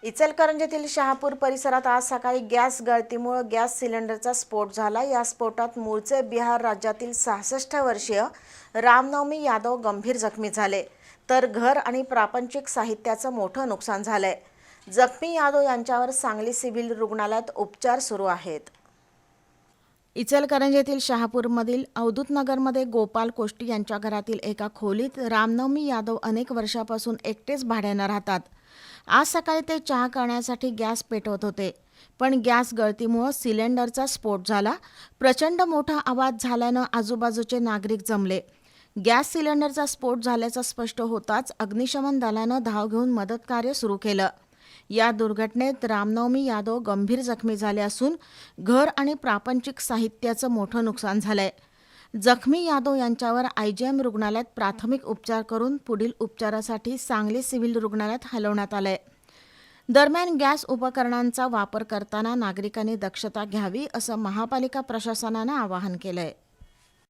इचलकरंजीतील शहापूर परिसरात आज सकाळी गॅस गळतीमुळे गॅस सिलेंडरचा स्फोट झाला। या स्फोटात मूळचे बिहार राज्यातील 66 वर्षीय रामनवमी यादव गंभीर जखमी झाले, तर घर आणि प्रापंचिक साहित्याचं मोठं नुकसान झालंय। जखमी यादव यांच्यावर सांगली सिव्हिल रुग्णालयात उपचार सुरू आहेत। इचलकरंजीतील शहापूरमधील अवधूत नगरमध्ये गोपाल कोष्टी यांच्या घरातील एका खोलीत रामनवमी यादव अनेक वर्षापासून एकटेच भाड्यानं राहतात। आज सकाळी ते चहा करण्यासाठी गॅस पेटवत होते, पण गॅस गळतीमुळे सिलेंडरचा स्फोट झाला। प्रचंड मोठा आवाज झाल्यानं आजूबाजूचे नागरिक जमले। गॅस सिलेंडरचा स्फोट झाल्याचं स्पष्ट होताच अग्निशमन दलानं धाव घेऊन मदत कार्य सुरू केलं। या दुर्घटनेत रामनवमी यादव गंभीर जखमी झाले असून घर आणि प्रापंचिक साहित्याचं मोठं नुकसान झालंय। जखमी यादव यांच्यावर आयजीएम रुग्णालयात प्राथमिक उपचार करून पुढील उपचारासाठी सांगली सिव्हिल रुग्णालयात हलवण्यात आलंय। दरम्यान गॅस उपकरणांचा वापर करताना नागरिकांनी दक्षता घ्यावी असं महापालिका प्रशासनानं आवाहन केलंय।